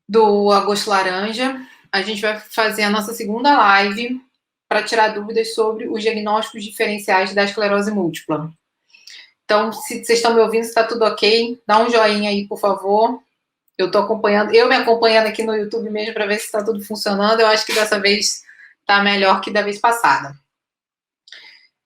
do Agosto Laranja. A gente vai fazer a nossa segunda live para tirar dúvidas sobre os diagnósticos diferenciais da esclerose múltipla. Então, se vocês estão me ouvindo, se está tudo ok, dá um joinha aí, por favor. Eu estou acompanhando, me acompanhando aqui no YouTube mesmo para ver se está tudo funcionando. Eu acho que dessa vez está melhor que da vez passada.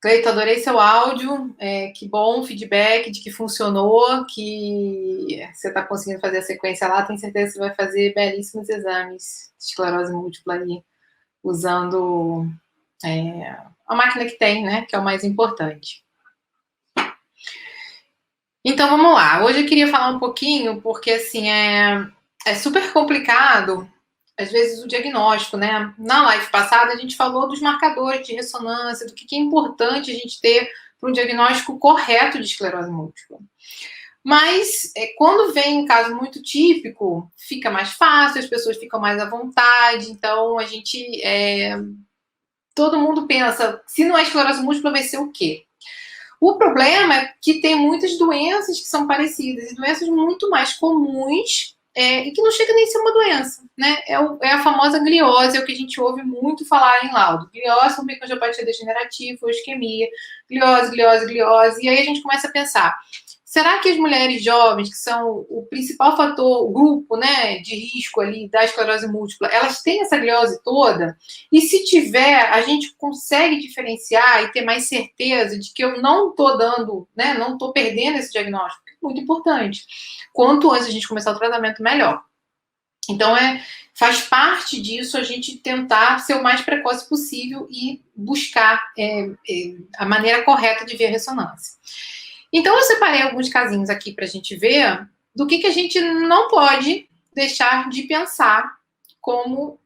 Cleito, adorei seu áudio, que bom feedback de que funcionou, que você está conseguindo fazer a sequência lá, tenho certeza que você vai fazer belíssimos exames de esclerose múltipla aí, usando a máquina que tem, né, que é o mais importante. Então, vamos lá. Hoje eu queria falar um pouquinho, porque, assim, é super complicado, às vezes, o diagnóstico, né? Na live passada, a gente falou dos marcadores de ressonância, do que é importante a gente ter para um diagnóstico correto de esclerose múltipla. Mas, quando vem um caso muito típico, fica mais fácil, as pessoas ficam mais à vontade, então a gente... todo mundo pensa, se não é esclerose múltipla, vai ser o quê? O problema é que tem muitas doenças que são parecidas, e doenças muito mais comuns, e que não chega nem a ser uma doença, né? É a famosa gliose, é o que a gente ouve muito falar em laudo. Gliose, formicoangiopatia degenerativa, ou isquemia, gliose, e aí a gente começa a pensar, será que as mulheres jovens, que são o principal fator, o grupo, né, de risco ali da esclerose múltipla, elas têm essa gliose toda? E se tiver, a gente consegue diferenciar e ter mais certeza de que eu não estou dando, né, não estou perdendo esse diagnóstico? Muito importante. Quanto antes a gente começar o tratamento, melhor. Então, faz parte disso a gente tentar ser o mais precoce possível e buscar a maneira correta de ver a ressonância. Então, eu separei alguns casinhos aqui para a gente ver do que a gente não pode deixar de pensar como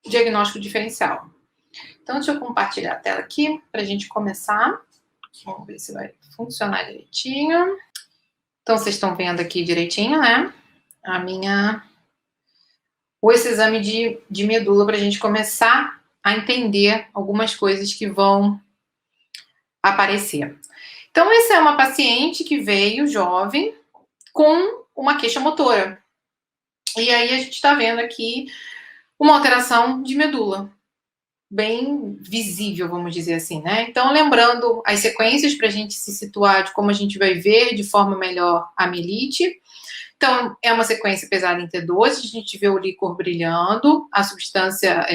diagnóstico diferencial. Então, deixa eu compartilhar a tela aqui para a gente começar. Vamos ver se vai funcionar direitinho. Então, vocês estão vendo aqui direitinho, né? Esse exame de medula para a gente começar a entender algumas coisas que vão aparecer. Então, essa é uma paciente que veio jovem com uma queixa motora. E aí a gente está vendo aqui uma alteração de medula, bem visível, vamos dizer assim, né? Então, lembrando as sequências para a gente se situar de como a gente vai ver de forma melhor a mielite. Então, é uma sequência pesada em T12, a gente vê o líquor brilhando, a substância,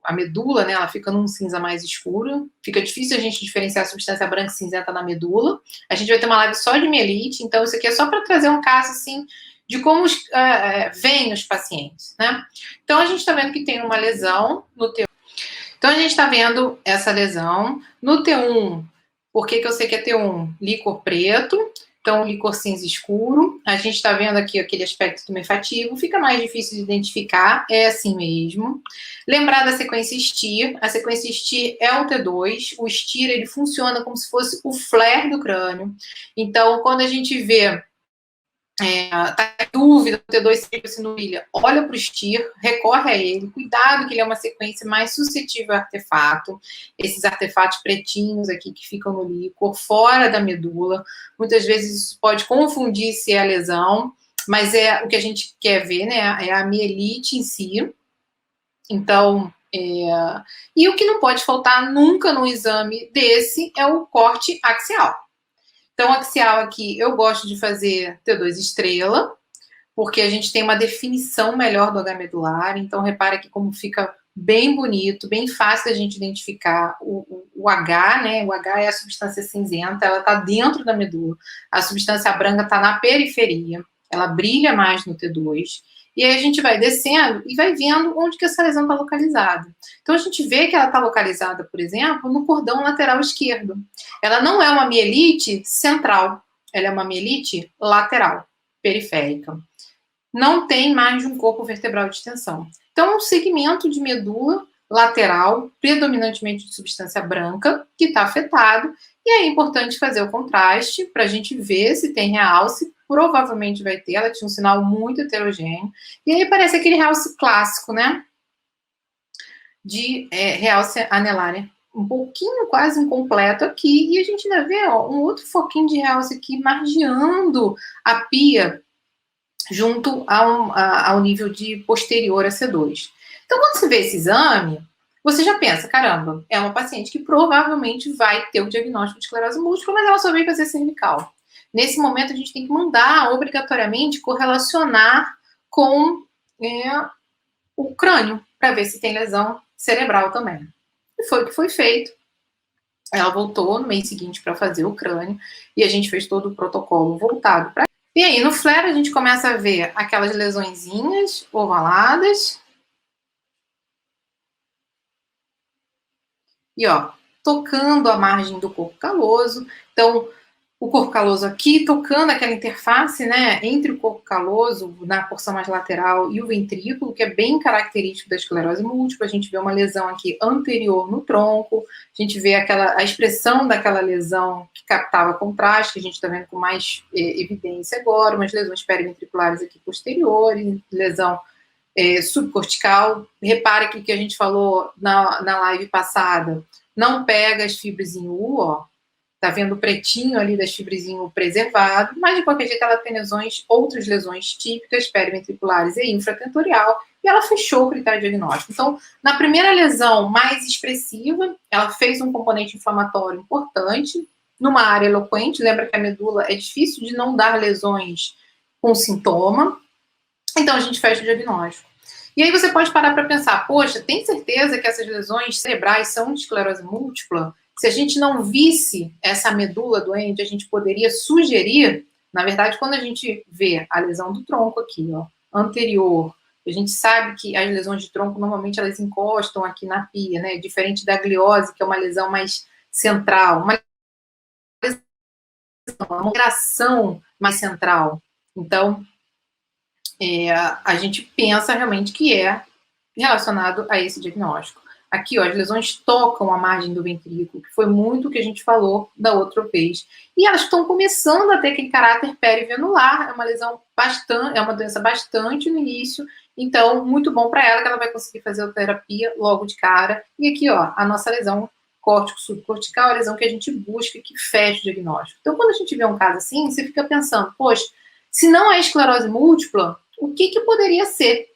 a medula, né, ela fica num cinza mais escuro, fica difícil a gente diferenciar a substância branca e cinzenta na medula. A gente vai ter uma live só de mielite, então isso aqui é só para trazer um caso, assim, de como vêm os pacientes, né? Então, a gente está vendo que tem uma lesão no T1. Então, a gente está vendo essa lesão no T1. Por que eu sei que é T1? Líquor preto. Então, líquor cinza escuro. A gente está vendo aqui aquele aspecto tumefativo. Fica mais difícil de identificar. É assim mesmo. Lembrar da sequência STIR. A sequência STIR é o T2. O STIR, ele funciona como se fosse o flare do crânio. Então, quando a gente vê tá em dúvida, o T2 triple olha para o STIR, recorre a ele, cuidado que ele é uma sequência mais suscetível a artefato, esses artefatos pretinhos aqui que ficam no líquor, fora da medula, muitas vezes isso pode confundir se é a lesão, mas o que a gente quer ver, né, é a mielite em si. Então, e o que não pode faltar nunca no exame desse é o corte axial. Então, axial aqui, eu gosto de fazer T2 estrela, porque a gente tem uma definição melhor do H medular. Então, repara aqui como fica bem bonito, bem fácil da gente identificar o H, né? O H é a substância cinzenta, ela está dentro da medula. A substância branca está na periferia, ela brilha mais no T2. E aí a gente vai descendo e vai vendo onde que essa lesão está localizada. Então, a gente vê que ela está localizada, por exemplo, no cordão lateral esquerdo. Ela não é uma mielite central, ela é uma mielite lateral, periférica. Não tem mais de um corpo vertebral de extensão. Então, é um segmento de medula lateral, predominantemente de substância branca, que está afetado, e é importante fazer o contraste para a gente ver se tem realce. Provavelmente vai ter, ela tinha um sinal muito heterogêneo, e aí parece aquele realce clássico, né? De realce anelária, um pouquinho quase incompleto aqui, e a gente ainda vê um outro foquinho de realce aqui margeando a pia junto ao nível de posterior a C2. Então, quando você vê esse exame, você já pensa, caramba, é uma paciente que provavelmente vai ter o diagnóstico de esclerose múltipla, mas ela só veio fazer cervical. Nesse momento, a gente tem que mandar, obrigatoriamente, correlacionar com o crânio, para ver se tem lesão cerebral também. E foi o que foi feito. Ela voltou no mês seguinte para fazer o crânio, e a gente fez todo o protocolo voltado para. E aí, no flare, a gente começa a ver aquelas lesõezinhas ovaladas. E, ó, tocando a margem do corpo caloso. Então, o corpo caloso aqui, tocando aquela interface, né, entre o corpo caloso, na porção mais lateral, e o ventrículo, que é bem característico da esclerose múltipla. A gente vê uma lesão aqui anterior no tronco, a gente vê a expressão daquela lesão que captava contraste, que a gente está vendo com mais evidência agora, umas lesões periventriculares aqui posteriores, lesão subcortical. Repara que a gente falou na live passada, não pega as fibras em U, ó. Tá vendo o pretinho ali das fibras em U preservado, mas de qualquer jeito ela tem lesões, outras lesões típicas, periventriculares e infratentorial, e ela fechou o critério diagnóstico. Então, na primeira lesão mais expressiva, ela fez um componente inflamatório importante, numa área eloquente. Lembra que a medula é difícil de não dar lesões com sintoma, então a gente fecha o diagnóstico. E aí você pode parar para pensar, poxa, tem certeza que essas lesões cerebrais são de esclerose múltipla? Se a gente não visse essa medula doente, a gente poderia sugerir, na verdade, quando a gente vê a lesão do tronco aqui, ó, anterior, a gente sabe que as lesões de tronco, normalmente, elas encostam aqui na pia, né? Diferente da gliose, que é uma lesão mais central, uma migração mais central. Então, a gente pensa realmente que é relacionado a esse diagnóstico. Aqui, ó, as lesões tocam a margem do ventrículo, que foi muito o que a gente falou da outra vez. E elas estão começando a ter aquele caráter perivenular, é uma lesão bastante, é uma doença bastante no início, então, muito bom para ela, que ela vai conseguir fazer a terapia logo de cara. E aqui, ó, a nossa lesão córtico-subcortical, a lesão que a gente busca, que fecha o diagnóstico. Então, quando a gente vê um caso assim, você fica pensando, poxa, se não é esclerose múltipla, o que poderia ser?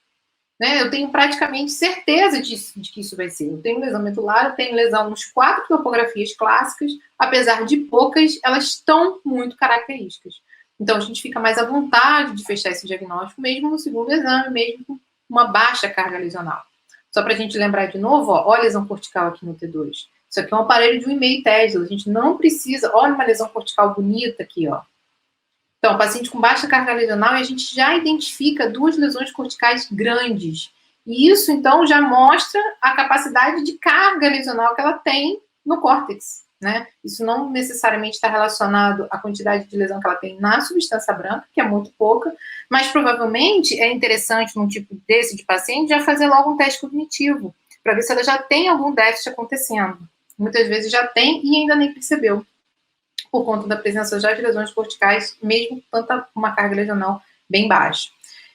Né? Eu tenho praticamente certeza de que isso vai ser. Eu tenho lesão medular, eu tenho lesão nos 4 topografias clássicas, apesar de poucas, elas estão muito características. Então, a gente fica mais à vontade de fechar esse diagnóstico, mesmo no segundo exame, mesmo com uma baixa carga lesional. Só para a gente lembrar de novo, ó, a lesão cortical aqui no T2. Isso aqui é um aparelho de 1,5 Tesla. A gente não precisa... Olha uma lesão cortical bonita aqui, ó. Então, paciente com baixa carga lesional, e a gente já identifica 2 lesões corticais grandes. E isso, então, já mostra a capacidade de carga lesional que ela tem no córtex, né? Isso não necessariamente está relacionado à quantidade de lesão que ela tem na substância branca, que é muito pouca, mas provavelmente é interessante, num tipo desse de paciente, já fazer logo um teste cognitivo, para ver se ela já tem algum déficit acontecendo. Muitas vezes já tem e ainda nem percebeu, por conta da presença já de lesões corticais, mesmo com uma carga lesional bem baixa.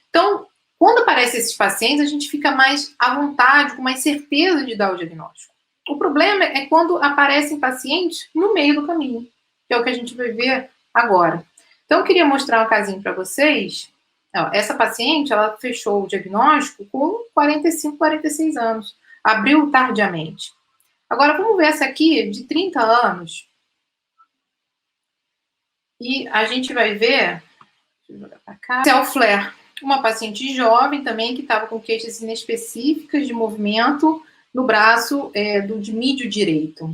Então, quando aparecem esses pacientes, a gente fica mais à vontade, com mais certeza de dar o diagnóstico. O problema é quando aparecem pacientes no meio do caminho, que é o que a gente vai ver agora. Então, eu queria mostrar um casinho para vocês. Essa paciente, ela fechou o diagnóstico com 45, 46 anos. Abriu tardiamente. Agora, vamos ver essa aqui, de 30 anos. E a gente vai ver, deixa eu jogar para cá, é o flare. Uma paciente jovem também que estava com queixas inespecíficas de movimento no braço de mídio direito.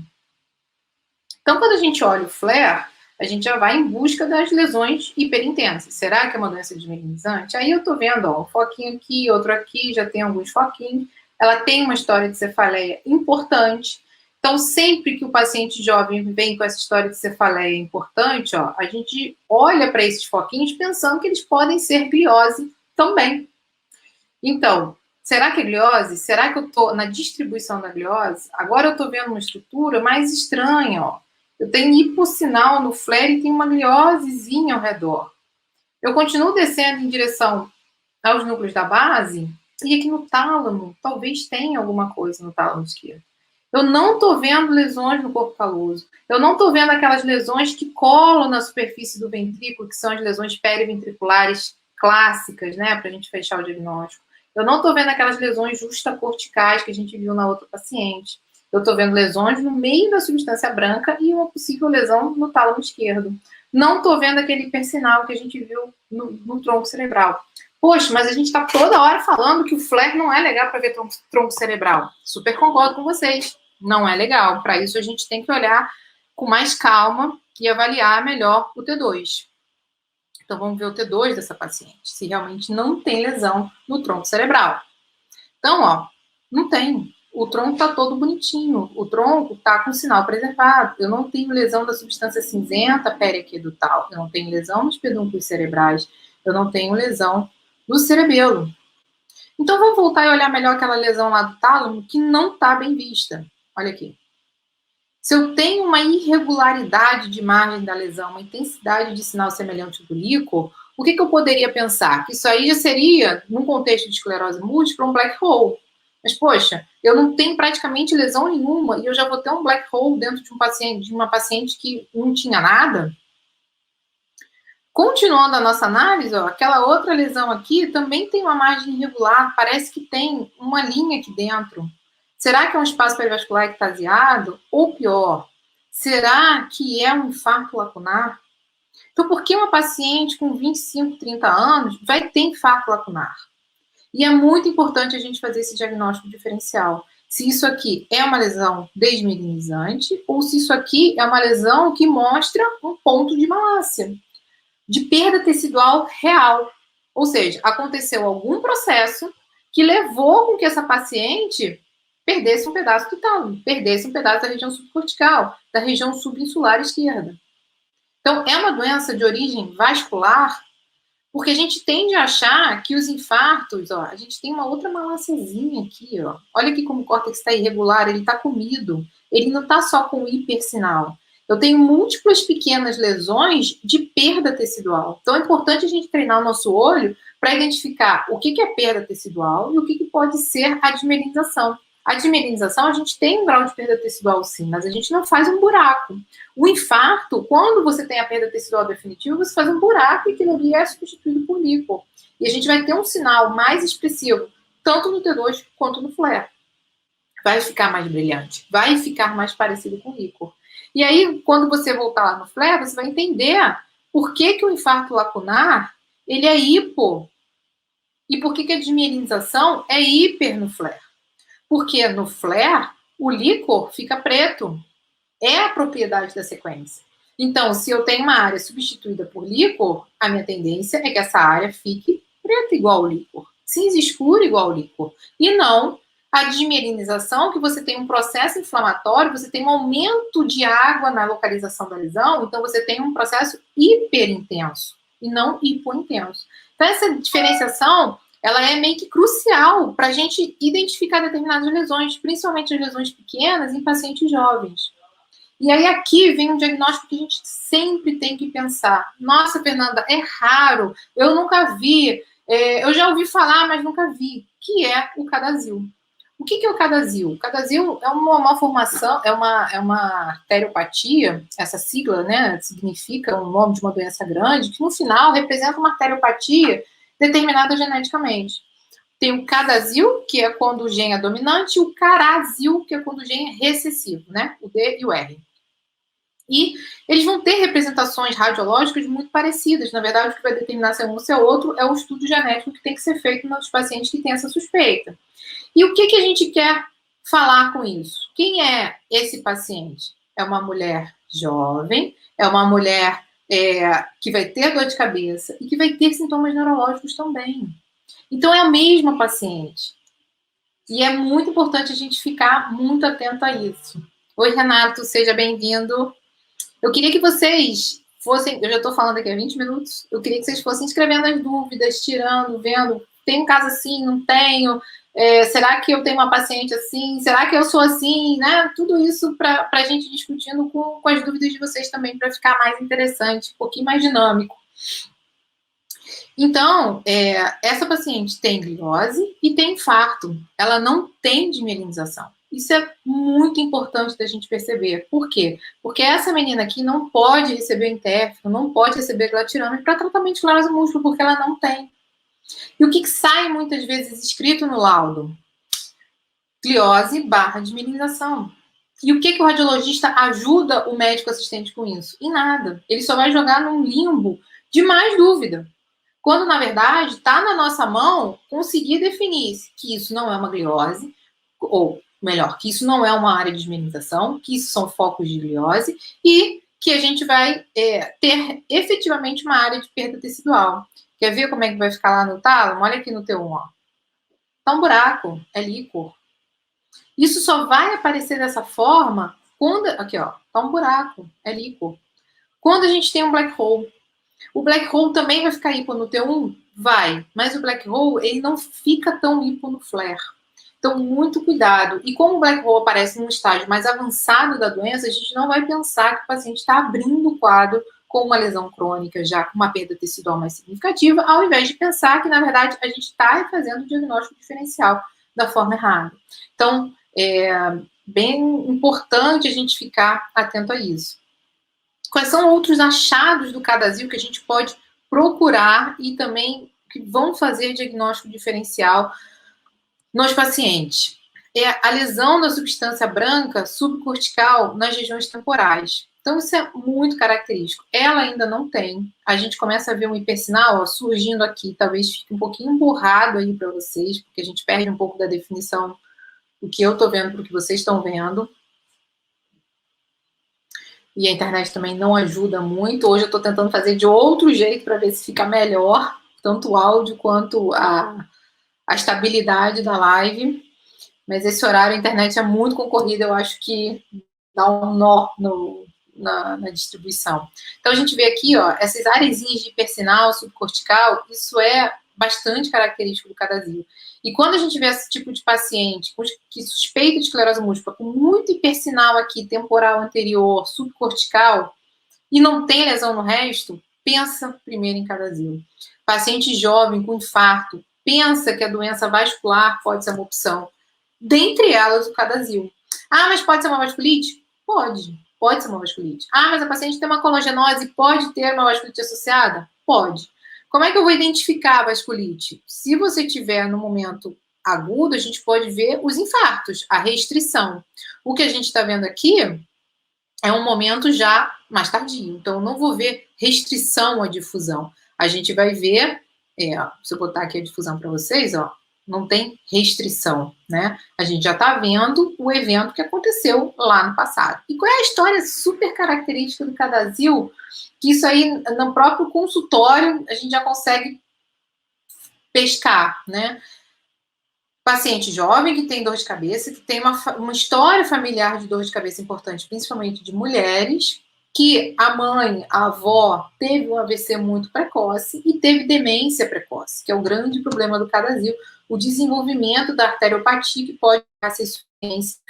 Então, quando a gente olha o flare, a gente já vai em busca das lesões hiperintensas. Será que é uma doença desmielinizante? Aí eu tô vendo, ó, um foquinho aqui, outro aqui, já tem alguns foquinhos. Ela tem uma história de cefaleia importante. Então, sempre que o paciente jovem vem com essa história de cefaleia importante, ó, a gente olha para esses foquinhos pensando que eles podem ser gliose também. Então, será que é gliose? Será que eu estou na distribuição da gliose? Agora eu estou vendo uma estrutura mais estranha, ó. Eu tenho hipossinal no flare e tem uma gliosezinha ao redor. Eu continuo descendo em direção aos núcleos da base e aqui no tálamo, talvez tenha alguma coisa no tálamo esquerdo. Eu não estou vendo lesões no corpo caloso. Eu não estou vendo aquelas lesões que colam na superfície do ventrículo, que são as lesões periventriculares clássicas, né, para a gente fechar o diagnóstico. Eu não estou vendo aquelas lesões justacorticais que a gente viu na outra paciente. Eu estou vendo lesões no meio da substância branca e uma possível lesão no tálamo esquerdo. Não estou vendo aquele hipersinal que a gente viu no tronco cerebral. Poxa, mas a gente está toda hora falando que o flare não é legal para ver tronco cerebral. Super concordo com vocês. Não é legal. Para isso, a gente tem que olhar com mais calma e avaliar melhor o T2. Então, vamos ver o T2 dessa paciente, se realmente não tem lesão no tronco cerebral. Então, ó, não tem. O tronco está todo bonitinho. O tronco está com sinal preservado. Eu não tenho lesão da substância cinzenta periaquedutal. Eu não tenho lesão nos pedúnculos cerebrais. Eu não tenho lesão no cerebelo. Então, vamos voltar e olhar melhor aquela lesão lá do tálamo que não está bem vista. Olha aqui. Se eu tenho uma irregularidade de margem da lesão, uma intensidade de sinal semelhante ao do líquor, o que eu poderia pensar? Que isso aí já seria, num contexto de esclerose múltipla, um black hole. Mas, poxa, eu não tenho praticamente lesão nenhuma e eu já vou ter um black hole dentro de uma paciente que não tinha nada? Continuando a nossa análise, ó, aquela outra lesão aqui também tem uma margem irregular, parece que tem uma linha aqui dentro. Será que é um espaço perivascular ectasiado? Ou pior, será que é um infarto lacunar? Então, por que uma paciente com 25, 30 anos vai ter infarto lacunar? E é muito importante a gente fazer esse diagnóstico diferencial. Se isso aqui é uma lesão desmielinizante ou se isso aqui é uma lesão que mostra um ponto de malácia, de perda tecidual real. Ou seja, aconteceu algum processo que levou com que essa paciente perdesse um pedaço do tálamo, perdesse um pedaço da região subcortical, da região subinsular esquerda. Então, é uma doença de origem vascular, porque a gente tende a achar que os infartos, ó, a gente tem uma outra maláciazinha aqui, ó. Olha aqui como o córtex está irregular, ele está comido, ele não está só com hipersinal. Eu tenho múltiplas pequenas lesões de perda tecidual. Então, é importante a gente treinar o nosso olho para identificar o que é perda tecidual e o que pode ser a desmielinização. A desmielinização, a gente tem um grau de perda tecidual sim, mas a gente não faz um buraco. O infarto, quando você tem a perda tecidual definitiva, você faz um buraco e aquilo ali é substituído por líquor. E a gente vai ter um sinal mais expressivo, tanto no T2 quanto no flare. Vai ficar mais brilhante, vai ficar mais parecido com líquor. E aí, quando você voltar lá no flare, você vai entender por que o infarto lacunar, ele é hipo. E por que a desmielinização é hiper no flare. Porque no flare, o líquor fica preto. É a propriedade da sequência. Então, se eu tenho uma área substituída por líquor, a minha tendência é que essa área fique preta igual ao líquor, cinza escuro igual ao líquor. E não a desmielinização, que você tem um processo inflamatório, você tem um aumento de água na localização da lesão, então você tem um processo hiperintenso e não hipointenso. Então, essa diferenciação, ela é meio que crucial para a gente identificar determinadas lesões, principalmente as lesões pequenas em pacientes jovens. E aí aqui vem um diagnóstico que a gente sempre tem que pensar. Nossa, Fernanda, é raro, eu nunca vi, eu já ouvi falar, mas nunca vi, que é o Cadazil. O que é o Cadazil? O Cadazil é uma formação, é uma arteriopatia, essa sigla, né, significa o nome de uma doença grande, que no final representa uma arteriopatia determinada geneticamente. Tem o Cadazil, que é quando o gene é dominante, e o Carazil, que é quando o gene é recessivo, né? O D e o R. E eles vão ter representações radiológicas muito parecidas. Na verdade, o que vai determinar se é um ou se é outro é o estudo genético que tem que ser feito nos pacientes que têm essa suspeita. E o que a gente quer falar com isso? Quem é esse paciente? É uma mulher jovem, é uma mulher que vai ter dor de cabeça e que vai ter sintomas neurológicos também. Então, é a mesma paciente. E é muito importante a gente ficar muito atento a isso. Oi, Renato, seja bem-vindo. Eu queria que vocês fossem... Eu já estou falando aqui há 20 minutos. Eu queria que vocês fossem escrevendo as dúvidas, tirando, vendo. Tem um caso assim, não tenho? Será que eu tenho uma paciente assim? Será que eu sou assim? Né? Tudo isso para a gente discutindo com as dúvidas de vocês também, para ficar mais interessante, um pouquinho mais dinâmico. Então, essa paciente tem gliose e tem infarto. Ela não tem desmielinização. Isso é muito importante da gente perceber. Por quê? Porque essa menina aqui não pode receber interferon, não pode receber glatirame para tratamento de esclerose múltipla, porque ela não tem. E o que sai muitas vezes escrito no laudo? Gliose / desmineralização. E o que o radiologista ajuda o médico assistente com isso? Em nada. Ele só vai jogar num limbo de mais dúvida. Quando, na verdade, está na nossa mão conseguir definir que isso não é uma gliose, ou melhor, que isso não é uma área de desmineralização, que isso são focos de gliose, e que a gente vai ter efetivamente uma área de perda tecidual. Quer ver como é que vai ficar lá no tálamo? Olha aqui no T1, ó. Tá um buraco, é líquor. Isso só vai aparecer dessa forma quando... Aqui, ó, tá um buraco, é líquor. Quando a gente tem um black hole. O black hole também vai ficar hipo no T1? Vai, mas o black hole, ele não fica tão hipo no flare. Então, muito cuidado. E como o black hole aparece num estágio mais avançado da doença, a gente não vai pensar que o paciente está abrindo o quadro com uma lesão crônica, já com uma perda tecidual mais significativa, ao invés de pensar que, na verdade, a gente está fazendo o diagnóstico diferencial da forma errada. Então, é bem importante a gente ficar atento a isso. Quais são outros achados do Cadazil que a gente pode procurar e também que vão fazer diagnóstico diferencial nos pacientes? É a lesão da substância branca subcortical nas regiões temporais. Então, isso é muito característico. Ela ainda não tem. A gente começa a ver um hipersinal surgindo aqui. Talvez fique um pouquinho borrado aí para vocês, porque a gente perde um pouco da definição do que eu estou vendo para o que vocês estão vendo. E a internet também não ajuda muito. Hoje eu estou tentando fazer de outro jeito para ver se fica melhor, tanto o áudio quanto a estabilidade da live. Mas esse horário a internet é muito concorrida, eu acho que dá um nó na distribuição. Então a gente vê aqui, ó, essas áreazinhas de hipersinal, subcortical, isso é bastante característico do Cadazil. E quando a gente vê esse tipo de paciente que suspeita de esclerose múltipla, com muito hipersinal aqui, temporal anterior, subcortical, e não tem lesão no resto, pensa primeiro em Cadazil. Paciente jovem com infarto, pensa que a doença vascular pode ser uma opção. Dentre elas, o Cadazil. Ah, mas pode ser uma vasculite? Pode ser uma vasculite. Ah, mas a paciente tem uma colagenose, pode ter uma vasculite associada? Pode. Como é que eu vou identificar a vasculite? Se você tiver no momento agudo, a gente pode ver os infartos, a restrição. O que a gente está vendo aqui é um momento já mais tardio. Então, eu não vou ver restrição à difusão. A gente vai ver, se eu botar aqui a difusão para vocês, ó, não tem restrição, né? A gente já está vendo o evento que aconteceu lá no passado. E qual é a história super característica do Cadazil? Que isso aí, no próprio consultório, a gente já consegue pescar, né? Paciente jovem que tem dor de cabeça, que tem uma história familiar de dor de cabeça importante, principalmente de mulheres, que a mãe, a avó, teve um AVC muito precoce e teve demência precoce, que é o grande problema do Cadazil, o desenvolvimento da arteriopatia, que pode ser insuficiência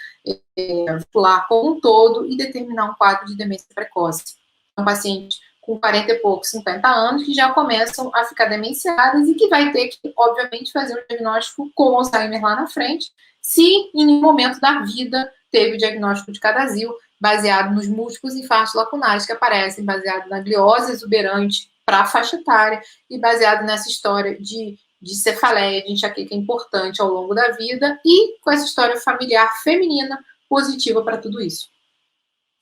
vascular como um todo e determinar um quadro de demência precoce. Um paciente com 40 e poucos, 50 anos, que já começam a ficar demenciadas e que vai ter que, obviamente, fazer o diagnóstico com Alzheimer lá na frente, se em nenhum momento da vida teve o diagnóstico de Cadazil, baseado nos múltiplos infartos lacunares que aparecem, baseado na gliose exuberante para a faixa etária e baseado nessa história de cefaleia, de enxaqueca importante ao longo da vida e com essa história familiar feminina positiva para tudo isso.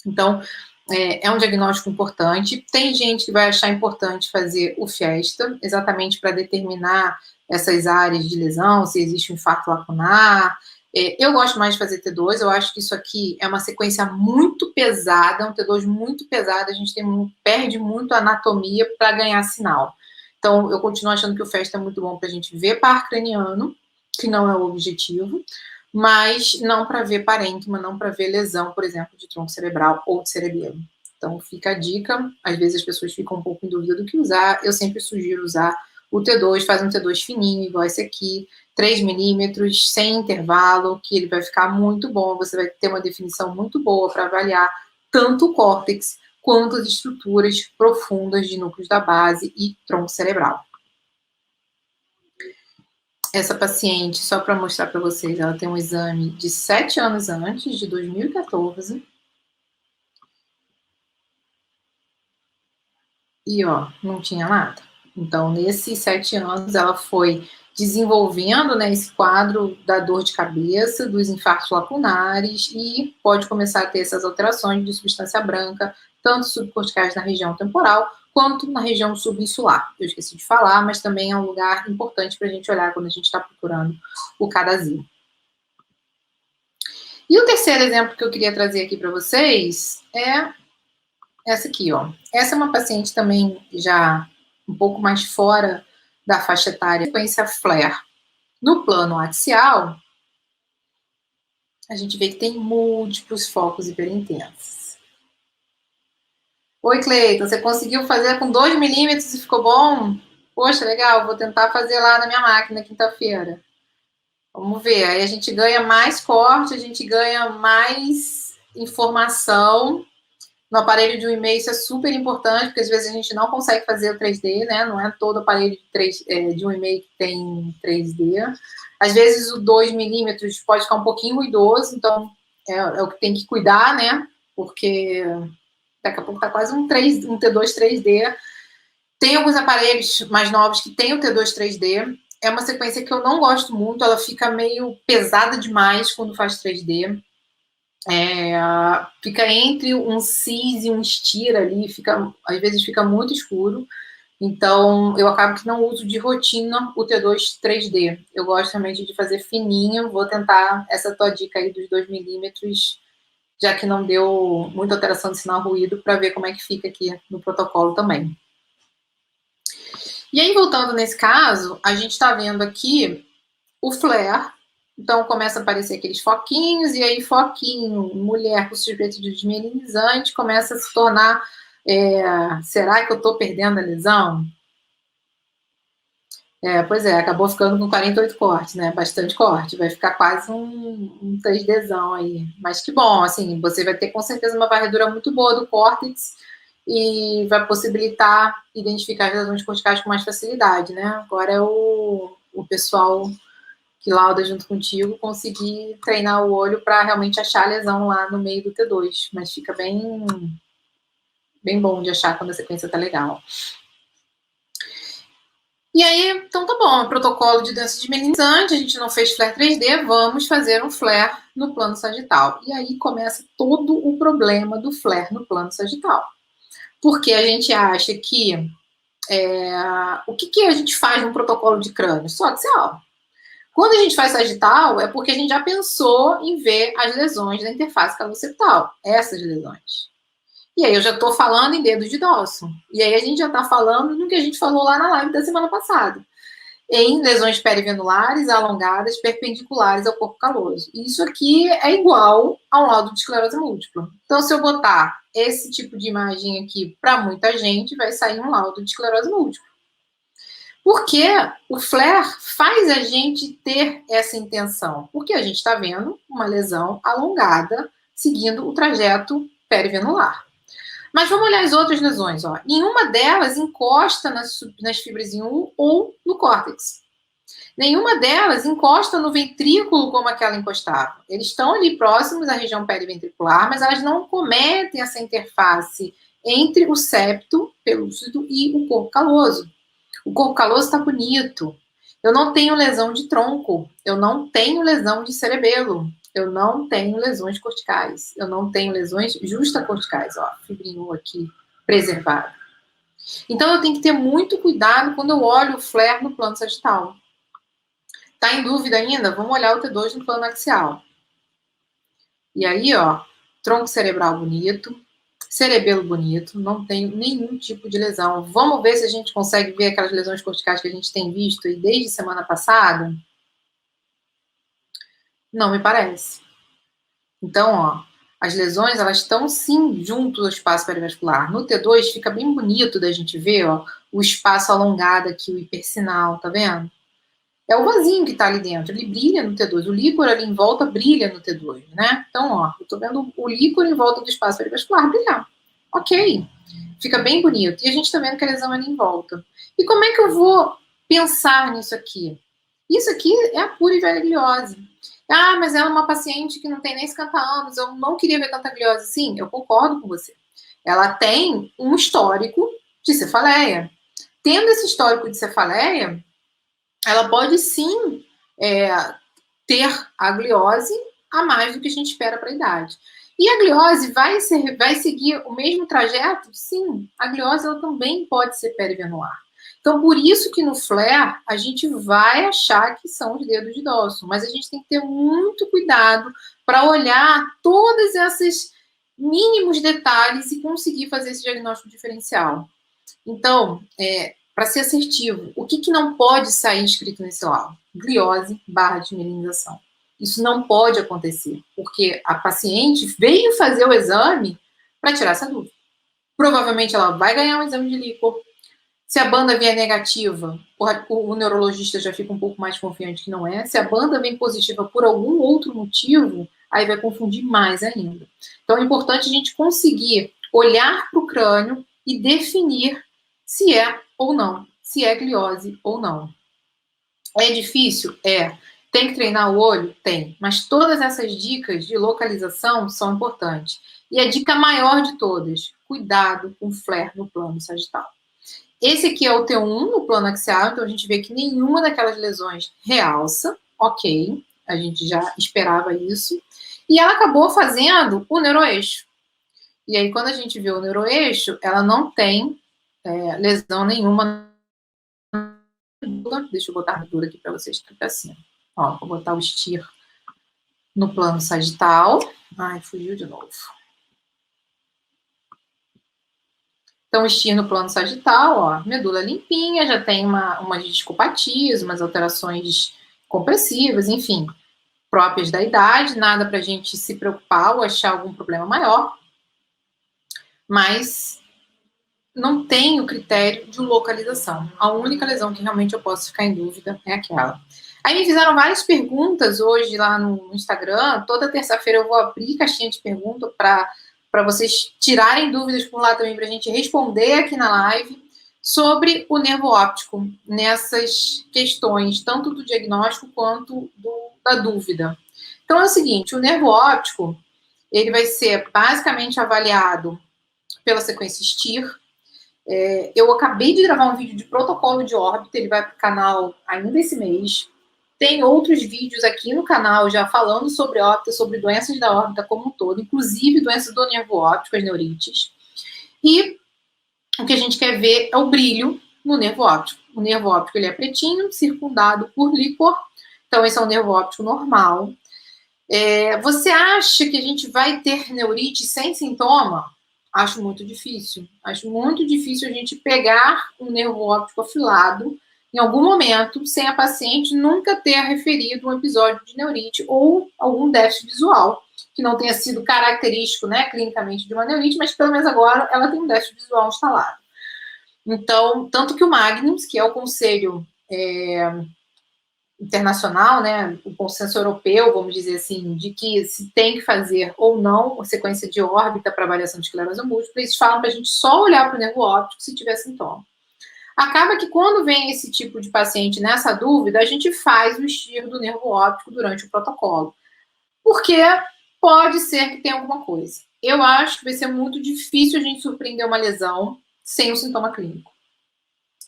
Então, é um diagnóstico importante. Tem gente que vai achar importante fazer o FIESTA, exatamente para determinar essas áreas de lesão, se existe um infarto lacunar. Eu gosto mais de fazer T2, eu acho que isso aqui é uma sequência muito pesada, um T2 muito pesado, a gente perde muito a anatomia para ganhar sinal. Então, eu continuo achando que o FIESTA é muito bom para a gente ver par craniano, que não é o objetivo, mas não para ver parênquima, não para ver lesão, por exemplo, de tronco cerebral ou de cerebelo. Então, fica a dica. Às vezes as pessoas ficam um pouco em dúvida do que usar. Eu sempre sugiro usar o T2, faz um T2 fininho, igual esse aqui, 3 milímetros, sem intervalo, que ele vai ficar muito bom. Você vai ter uma definição muito boa para avaliar tanto o córtex quanto as estruturas profundas de núcleos da base e tronco cerebral. essa paciente, só para mostrar para vocês, ela tem um exame de 7 anos antes, de 2014. E, ó, não tinha nada. Então, nesses 7 anos, ela foi desenvolvendo, né, esse quadro da dor de cabeça, dos infartos lacunares, e pode começar a ter essas alterações de substância branca, tanto subcorticais na região temporal, quanto na região subinsular. Eu esqueci de falar, mas também é um lugar importante para a gente olhar quando a gente está procurando o CADASI. E o terceiro exemplo que eu queria trazer aqui para vocês é essa aqui, ó. Essa é uma paciente também já um pouco mais fora da faixa etária, frequência flare. No plano axial, a gente vê que tem múltiplos focos hiperintensos. Oi, Cleiton, você conseguiu fazer com 2 milímetros e ficou bom? Poxa, legal, vou tentar fazer lá na minha máquina quinta-feira. Vamos ver, aí a gente ganha mais corte, a gente ganha mais informação. No aparelho de 1,5 isso é super importante, porque às vezes a gente não consegue fazer o 3D, né? Não é todo aparelho de 1,5 que tem 3D. Às vezes o 2 milímetros pode ficar um pouquinho ruidoso, então é o que tem que cuidar, né? Porque daqui a pouco tá quase um T2 3D. Tem alguns aparelhos mais novos que tem o T2 3D. É uma sequência que eu não gosto muito, ela fica meio pesada demais quando faz 3D. Fica entre um cis e um estira ali, às vezes fica muito escuro. Então, eu acabo que não uso de rotina o T2 3D. Eu gosto realmente de fazer fininho. Vou tentar essa tua dica aí dos 2 milímetros, já que não deu muita alteração de sinal ruído, para ver como é que fica aqui no protocolo também. E aí, voltando nesse caso, a gente está vendo aqui o flare. Então, começa a aparecer aqueles foquinhos, e aí foquinho, mulher com suspeita de desmielinizante, começa a se tornar, será que eu estou perdendo a lesão? Pois é, acabou ficando com 48 cortes, né? Bastante corte, vai ficar quase um 3Dzão aí. Mas que bom, assim, você vai ter com certeza uma varredura muito boa do córtex e vai possibilitar identificar as lesões corticais com mais facilidade, né? Agora é o pessoal que lauda junto contigo conseguir treinar o olho para realmente achar a lesão lá no meio do T2, mas fica bem bom de achar quando a sequência tá legal. E aí, então tá bom, protocolo de dança desmelinizante, a gente não fez flare 3D, vamos fazer um flare no plano sagital. E aí começa todo o problema do flare no plano sagital. Porque a gente acha que o que a gente faz no protocolo de crânio? Só axial. Quando a gente faz sagital, é porque a gente já pensou em ver as lesões da interface calo-septal, essas lesões. E aí eu já estou falando em dedo de Dawson. E aí a gente já está falando no que a gente falou lá na live da semana passada. Em lesões perivenulares alongadas perpendiculares ao corpo caloso. Isso aqui é igual ao laudo de esclerose múltipla. Então, se eu botar esse tipo de imagem aqui para muita gente, vai sair um laudo de esclerose múltipla. Porque o flare faz a gente ter essa intenção. Porque a gente está vendo uma lesão alongada seguindo o trajeto perivenular. Mas vamos olhar as outras lesões. Ó. Nenhuma delas encosta nas fibras em 1 ou no córtex. Nenhuma delas encosta no ventrículo como aquela encostava. Eles estão ali próximos à região periventricular, mas elas não cometem essa interface entre o septo pelúcido e o corpo caloso. O corpo caloso está bonito. Eu não tenho lesão de tronco. Eu não tenho lesão de cerebelo. Eu não tenho lesões corticais. Eu não tenho lesões justacorticais. Ó, fibrinho aqui preservado. Então, eu tenho que ter muito cuidado quando eu olho o flare no plano sagital. Tá em dúvida ainda? Vamos olhar o T2 no plano axial. E aí, ó, tronco cerebral bonito, cerebelo bonito, não tenho nenhum tipo de lesão. Vamos ver se a gente consegue ver aquelas lesões corticais que a gente tem visto aí desde semana passada? Não me parece. Então, ó, as lesões, elas estão sim junto ao espaço perivascular. No T2 fica bem bonito da gente ver, ó, o espaço alongado aqui, o hipersinal, tá vendo? É o vasinho que tá ali dentro, ele brilha no T2. O líquor ali em volta brilha no T2, né? Então, ó, eu tô vendo o líquor em volta do espaço perivascular brilhar. Ok, fica bem bonito. E a gente tá vendo que a lesão é ali em volta. E como é que eu vou pensar nisso aqui? Isso aqui é a pura e velha gliose. Ah, mas ela é uma paciente que não tem nem 50 anos, eu não queria ver tanta gliose. Sim, eu concordo com você. Ela tem um histórico de cefaleia. Tendo esse histórico de cefaleia, ela pode sim ter a gliose a mais do que a gente espera para a idade. E a gliose vai seguir o mesmo trajeto? Sim, a gliose ela também pode ser perivenular. Então, por isso que no flare a gente vai achar que são os dedos de Dawson, mas a gente tem que ter muito cuidado para olhar todos esses mínimos detalhes e conseguir fazer esse diagnóstico diferencial. Então, para ser assertivo, o que não pode sair escrito nesse laudo? Gliose / desmielinização. Isso não pode acontecer, porque a paciente veio fazer o exame para tirar essa dúvida. Provavelmente ela vai ganhar um exame de líquor. Se a banda vier negativa, o neurologista já fica um pouco mais confiante que não é. Se a banda vem positiva por algum outro motivo, aí vai confundir mais ainda. Então é importante a gente conseguir olhar para o crânio e definir se é ou não, se é gliose ou não. É difícil? É. Tem que treinar o olho? Tem. Mas todas essas dicas de localização são importantes. E a dica maior de todas, cuidado com flare no plano sagital. Esse aqui é o T1 no plano axial, então a gente vê que nenhuma daquelas lesões realça, ok, a gente já esperava isso. E ela acabou fazendo o neuroeixo. E aí, quando a gente vê o neuroeixo, ela não tem lesão nenhuma. Deixa eu botar a medula aqui para vocês, ficar assim. Ó, vou botar o STIR no plano sagital. Ai, fugiu de novo. Então, o STIR no plano sagital, ó, medula limpinha, já tem umas discopatias, umas alterações compressivas, enfim, próprias da idade, nada para a gente se preocupar ou achar algum problema maior, mas não tem o critério de localização. A única lesão que realmente eu posso ficar em dúvida é aquela. Aí me fizeram várias perguntas hoje lá no Instagram. Toda terça-feira eu vou abrir caixinha de perguntas para vocês tirarem dúvidas por lá também, para a gente responder aqui na live sobre o nervo óptico nessas questões, tanto do diagnóstico quanto da dúvida. Então é o seguinte, o nervo óptico, ele vai ser basicamente avaliado pela sequência STIR. Eu acabei de gravar um vídeo de protocolo de órbita, ele vai para o canal ainda esse mês. Tem outros vídeos aqui no canal já falando sobre órbita, sobre doenças da órbita como um todo, inclusive doenças do nervo óptico, as neurites. E o que a gente quer ver é o brilho no nervo óptico. O nervo óptico ele é pretinho, circundado por líquor. Então, esse é um nervo óptico normal. Você acha que a gente vai ter neurite sem sintoma? Acho muito difícil. Acho muito difícil a gente pegar um nervo óptico afilado em algum momento, sem a paciente nunca ter referido um episódio de neurite ou algum déficit visual, que não tenha sido característico, né, clinicamente de uma neurite, mas pelo menos agora ela tem um déficit visual instalado. Então, tanto que o Magnus, que é o conselho internacional, né, o consenso europeu, vamos dizer assim, de que se tem que fazer ou não sequência de órbita para avaliação de esclerose múltipla, eles falam para a gente só olhar para o nervo óptico se tiver sintoma. Acaba que quando vem esse tipo de paciente nessa dúvida, a gente faz o STIR do nervo óptico durante o protocolo. Porque pode ser que tenha alguma coisa. Eu acho que vai ser muito difícil a gente surpreender uma lesão sem o sintoma clínico.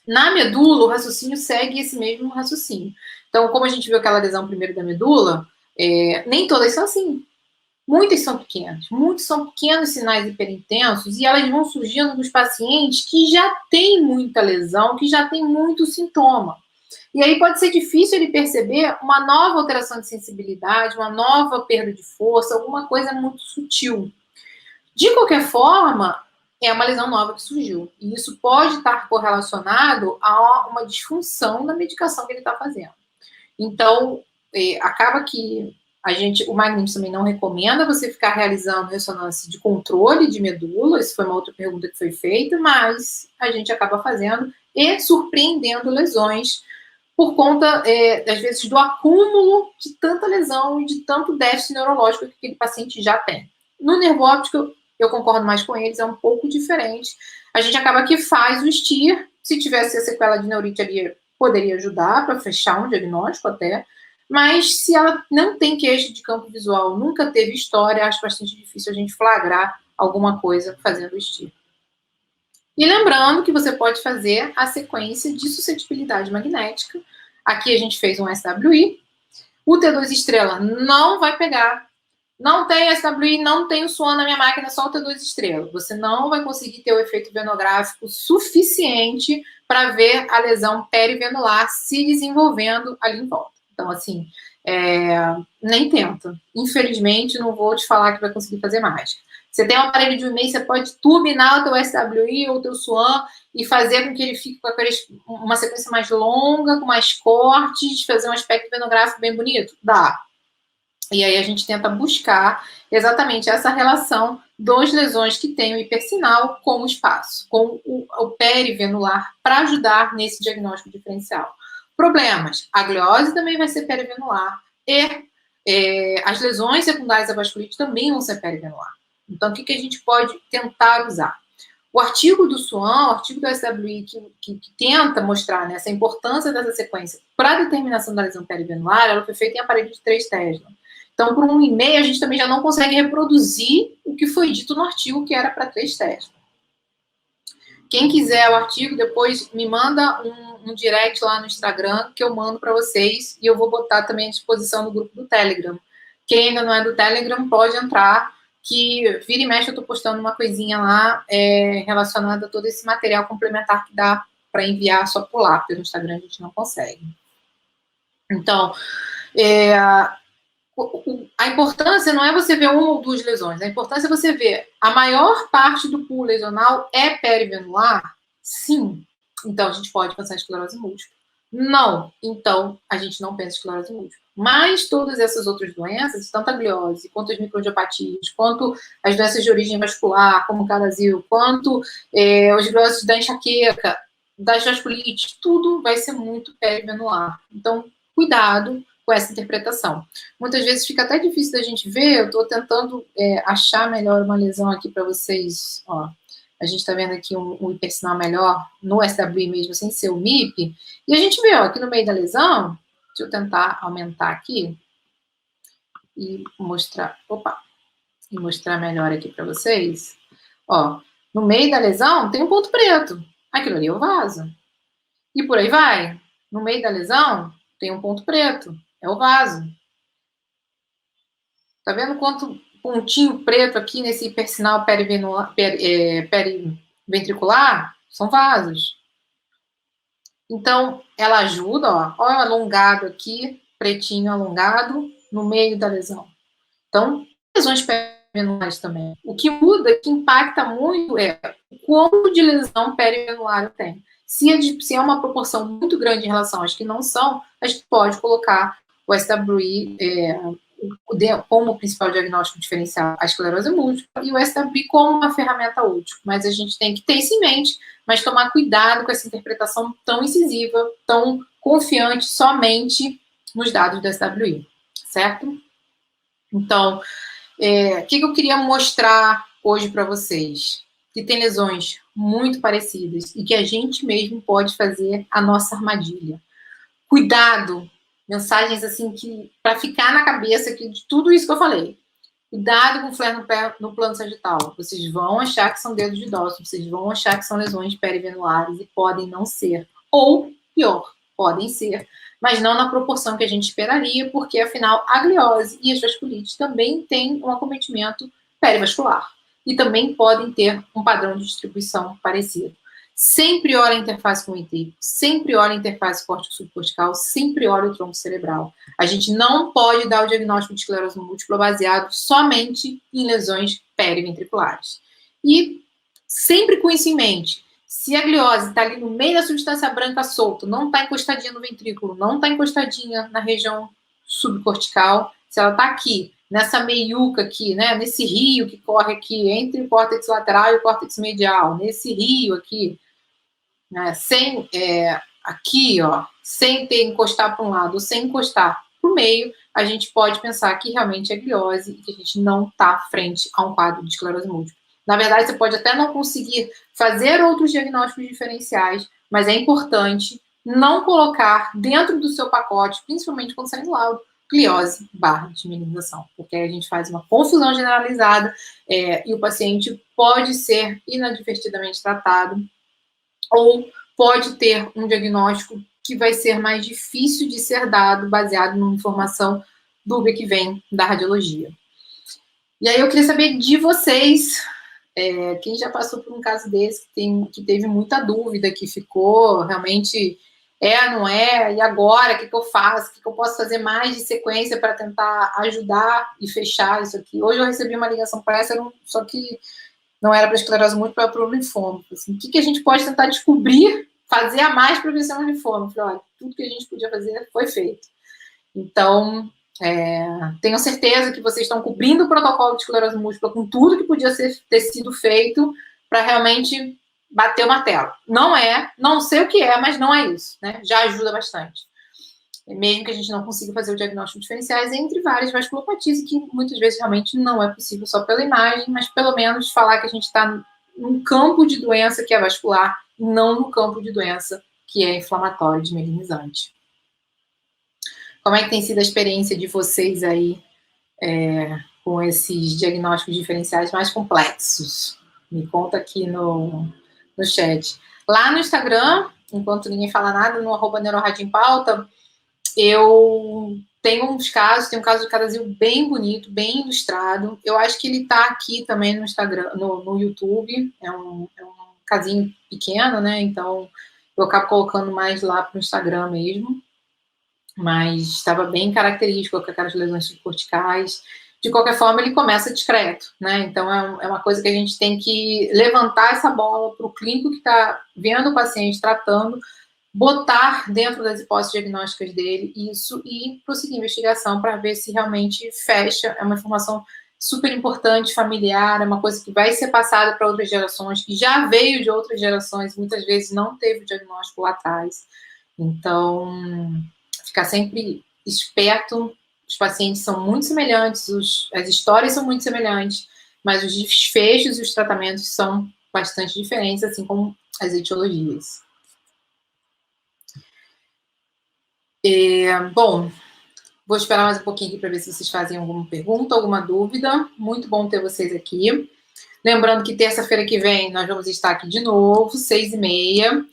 Na medula, o raciocínio segue esse mesmo raciocínio. Então, como a gente viu aquela lesão primeiro da medula, nem todas são assim. Muitas são pequenas, muitos são pequenos sinais hiperintensos e elas vão surgindo nos pacientes que já têm muita lesão, que já têm muito sintoma. E aí pode ser difícil ele perceber uma nova alteração de sensibilidade, uma nova perda de força, alguma coisa muito sutil. De qualquer forma, é uma lesão nova que surgiu. E isso pode estar correlacionado a uma disfunção da medicação que ele está fazendo. Então, acaba que o Magnus também não recomenda você ficar realizando ressonância de controle de medula, isso foi uma outra pergunta que foi feita, mas a gente acaba fazendo e surpreendendo lesões por conta, às vezes, do acúmulo de tanta lesão e de tanto déficit neurológico que aquele paciente já tem. No nervo óptico, eu concordo mais com eles, é um pouco diferente. A gente acaba que faz o STIR, se tivesse a sequela de neurite ali, poderia ajudar para fechar um diagnóstico até, mas se ela não tem queixa de campo visual, nunca teve história, acho bastante difícil a gente flagrar alguma coisa fazendo o estímulo. E lembrando que você pode fazer a sequência de suscetibilidade magnética. Aqui a gente fez um SWI. O T2 estrela não vai pegar. Não tem SWI, não tem o SWAN na minha máquina, só o T2 estrela. Você não vai conseguir ter o efeito venográfico suficiente para ver a lesão perivenular se desenvolvendo ali em volta. Então, assim, nem tenta. Infelizmente, não vou te falar que vai conseguir fazer mágica. Você tem um aparelho de 1,5, você pode turbinar o teu SWI ou o teu SWAN e fazer com que ele fique com uma sequência mais longa, com mais cortes, fazer um aspecto venográfico bem bonito? Dá. E aí a gente tenta buscar exatamente essa relação das lesões que tem o hipersinal com o espaço, com o perivenular, para ajudar nesse diagnóstico diferencial. Problemas. A gliose também vai ser perivenular e as lesões secundárias da vasculite também vão ser perivenular. Então, o que a gente pode tentar usar? O artigo do SWAN, o artigo do SWI, que tenta mostrar, né, essa importância dessa sequência para a determinação da lesão perivenular, ela foi feita em aparelho de 3 Tesla. Então, por 1,5, a gente também já não consegue reproduzir o que foi dito no artigo, que era para 3 Tesla. Quem quiser o artigo, depois me manda um direct lá no Instagram, que eu mando para vocês, e eu vou botar também à disposição no grupo do Telegram. Quem ainda não é do Telegram, pode entrar, que vira e mexe eu estou postando uma coisinha lá relacionada a todo esse material complementar que dá para enviar só por lá, porque no Instagram a gente não consegue. Então, a importância não é você ver uma ou duas lesões, a importância é você ver a maior parte do pool lesional é perivenular? Sim. Então, a gente pode pensar em esclerose múltipla. Não. Então, a gente não pensa em esclerose múltipla. Mas todas essas outras doenças, tanto a gliose, quanto as microangiopatias, quanto as doenças de origem vascular, como o CADASIL, quanto os glioses da enxaqueca, das vasculites, tudo vai ser muito perivenular. Então, cuidado com essa interpretação. Muitas vezes fica até difícil da gente ver, eu estou tentando achar melhor uma lesão aqui para vocês, ó. A gente está vendo aqui um hipersinal melhor no SWI mesmo, sem ser o MIP, e a gente vê, ó, aqui no meio da lesão, deixa eu tentar aumentar aqui e mostrar, e mostrar melhor aqui para vocês. Ó, no meio da lesão tem um ponto preto, aquilo ali é o vaso. E por aí vai. No meio da lesão tem um ponto preto, é o vaso. Tá vendo quanto pontinho preto aqui nesse hipersinal periventricular? São vasos. Então, ela ajuda, ó. Olha o alongado aqui, pretinho alongado, no meio da lesão. Então, lesões perivenulares também. O que muda, que impacta muito é o quanto de lesão perivenular eu tenho. Se é uma proporção muito grande em relação às que não são, a gente pode colocar o SWI como principal diagnóstico diferencial a esclerose múltipla e o SWI como uma ferramenta útil. Mas a gente tem que ter isso em mente, mas tomar cuidado com essa interpretação tão incisiva, tão confiante somente nos dados do SWI, certo? Então, o que eu queria mostrar hoje para vocês? Que tem lesões muito parecidas e que a gente mesmo pode fazer a nossa armadilha. Cuidado, mensagens assim que para ficar na cabeça aqui de tudo isso que eu falei. Cuidado com o flare no plano sagital. Vocês vão achar que são dedos de dócil, vocês vão achar que são lesões perivenulares e podem não ser. Ou, pior, podem ser, mas não na proporção que a gente esperaria, porque, afinal, a gliose e as vasculites também têm um acometimento perivascular e também podem ter um padrão de distribuição parecido. Sempre olha a interface com o IT, sempre olha a interface córtico-subcortical, sempre olha o tronco cerebral. A gente não pode dar o diagnóstico de esclerose múltipla baseado somente em lesões periventriculares. E sempre com isso em mente, se a gliose está ali no meio da substância branca solta, não está encostadinha no ventrículo, não está encostadinha na região subcortical, se ela está aqui, nessa meiuca aqui, né, nesse rio que corre aqui entre o córtex lateral e o córtex medial, nesse rio aqui, né, aqui, ó, sem ter encostar para um lado ou sem encostar para o meio, a gente pode pensar que realmente é gliose e que a gente não está frente a um quadro de esclerose múltipla. Na verdade, você pode até não conseguir fazer outros diagnósticos diferenciais, mas é importante não colocar dentro do seu pacote, principalmente quando sai do laudo, cliose / desmielinização, porque aí a gente faz uma confusão generalizada e o paciente pode ser inadvertidamente tratado ou pode ter um diagnóstico que vai ser mais difícil de ser dado baseado numa informação dúbia que vem da radiologia. E aí eu queria saber de vocês, quem já passou por um caso desse, que teve muita dúvida, que ficou realmente não é, e agora, o que eu faço? O que eu posso fazer mais de sequência para tentar ajudar e fechar isso aqui? Hoje eu recebi uma ligação para essa, só que não era para esclerose múltipla, para o linfoma. Assim, o que a gente pode tentar descobrir, fazer a mais para vencer um linfoma? Eu falei, olha, tudo que a gente podia fazer foi feito. Então, tenho certeza que vocês estão cobrindo o protocolo de esclerose múltipla com tudo que podia ter sido feito para realmente bater o martelo. Não sei o que mas não é isso, né? Já ajuda bastante. Mesmo que a gente não consiga fazer o diagnóstico diferenciais entre várias vasculopatias, que muitas vezes realmente não é possível só pela imagem, mas pelo menos falar que a gente está num campo de doença que é vascular, e não no campo de doença que é inflamatório, desmielinizante. Como é que tem sido a experiência de vocês aí com esses diagnósticos diferenciais mais complexos? Me conta aqui no chat. Lá no Instagram, enquanto ninguém fala nada, no @neuroradiempauta, eu tenho um caso de Cadazil bem bonito, bem ilustrado. Eu acho que ele tá aqui também no Instagram, no YouTube. É um casinho pequeno, né? Então eu acabo colocando mais lá pro Instagram mesmo. Mas estava bem característico com aquelas lesões subcorticais. De qualquer forma, ele começa discreto, né? Então é uma coisa que a gente tem que levantar essa bola para o clínico que está vendo o paciente, tratando, botar dentro das hipóteses diagnósticas dele isso e prosseguir a investigação para ver se realmente fecha. É uma informação super importante, familiar, é uma coisa que vai ser passada para outras gerações, que já veio de outras gerações, muitas vezes não teve o diagnóstico lá atrás. Então, ficar sempre esperto. Os pacientes são muito semelhantes, as histórias são muito semelhantes, mas os desfechos e os tratamentos são bastante diferentes, assim como as etiologias. Bom, vou esperar mais um pouquinho aqui para ver se vocês fazem alguma pergunta, alguma dúvida. Muito bom ter vocês aqui. Lembrando que terça-feira que vem nós vamos estar aqui de novo, 6h30.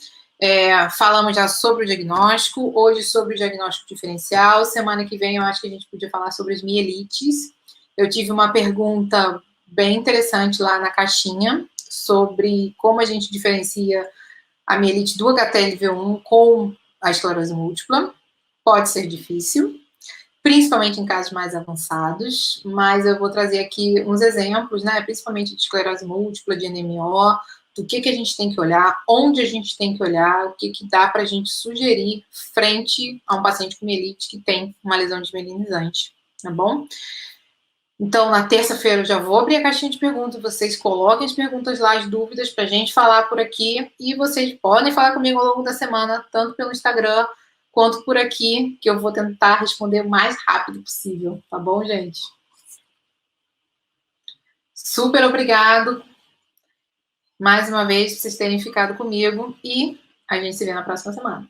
Falamos já sobre o diagnóstico, hoje sobre o diagnóstico diferencial. Semana que vem eu acho que a gente podia falar sobre as mielites. Eu tive uma pergunta bem interessante lá na caixinha sobre como a gente diferencia a mielite do HTLV1 com a esclerose múltipla. Pode ser difícil, principalmente em casos mais avançados, mas eu vou trazer aqui uns exemplos, né, principalmente de esclerose múltipla, de NMO, do que a gente tem que olhar, onde a gente tem que olhar, o que dá para a gente sugerir frente a um paciente com mielite que tem uma lesão desmielinizante, tá bom? Então, na terça-feira eu já vou abrir a caixinha de perguntas, vocês coloquem as perguntas lá, as dúvidas, para a gente falar por aqui, e vocês podem falar comigo ao longo da semana, tanto pelo Instagram, quanto por aqui, que eu vou tentar responder o mais rápido possível, tá bom, gente? Super obrigado, mais uma vez, por vocês terem ficado comigo, e a gente se vê na próxima semana.